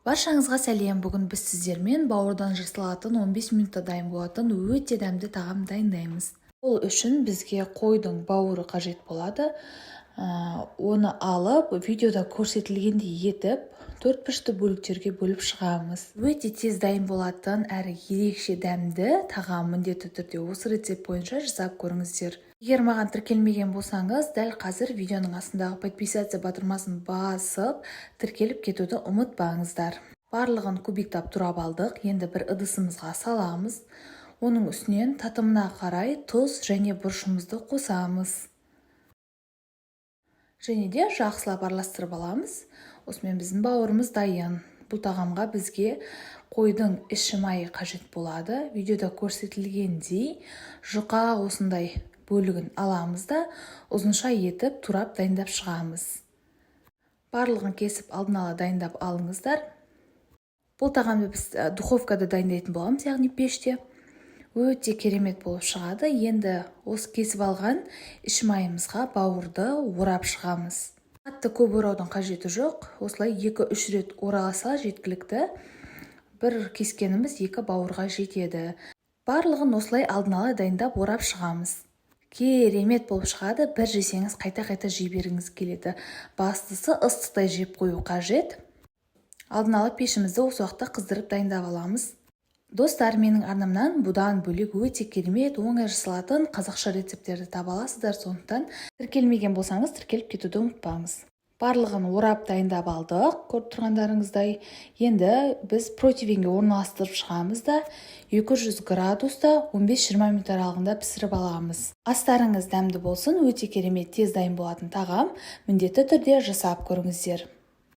Баршаңызға сәлем. Бүгін біз сіздермен бауырдан жасалатын 15 минутта дайын болатын өте дәмді тағам дайындаймыз. Ол үшін бізге қойдың бауыры қажет болады. Оны алып, видеода көрсетілгендей етіп, 4 пішті бөліктерге бөліп шығамыз. Өте тез дайын болатын әрі ерекше дәмді тағам міндетті түрде осы рецепт бойынша жасап көріңіздер. Егер маған тіркелмеген болсаңыз, дәл қазір видеоның астындағы подписаться батырмасын басып, тіркеліп кетуді ұмытпаңыздар. Барлығын кубиктап турап алдық. Енді бір ыдысымызға саламыз. Оның үстінен татымына қарай тұз және бұрышымызды қосамыз. Және де жақсылап араластырып аламыз. Осымен біздің бауырымыз дайын. Бұл тағамға бізге қойдың іші майы қажет болады. Видеода көрсетілгендей жұқа осындай бөлігін аламыз да ұзынша етіп турап дайындап шығамыз. Барлығын кесіп алдын ала дайындап алыңыздар. Бұл тағамды біз духовкада дайындайтын боламыз, яғни пеште. Өте керемет болып шығады. Енді осы кесіп алған іш майымызға бауырды орап шығамыз. Қатты көп ораудың қажеті жоқ. Осылай 2-3 рет оралса жеткілікті. Бір кескеніміз 2 бауырға жетеді. Барлығын осылай алдын ала дайындап орап шығамыз. Керемет болып шығады. Бір жесеңіз қайта-қайта жей бергіңіз келеді. Бастысы ыстықтай жеп қою қажет. Алдын ала пешімізді осы уақытта қыздырып дайындап аламыз. Достар, менің арнамнан бұдан бөлек өте керемет, оңай жасалатын қазақша рецепттерді таба аласыздар. Сондықтан тіркелмеген болсаңыз, тіркеліп кетуді ұмытпаңыз. Барлығын орап дайындап алдық, көріп тұрғандарыңыздай. Енді біз противенге орналастырып шығамыз да 200 градуста 15-20 минут аралығында пісіріп аламыз. Астарыңыз дәмді болсын, өте керемет тез дайын болатын тағам. Міндетті түрде жасап көріңіздер.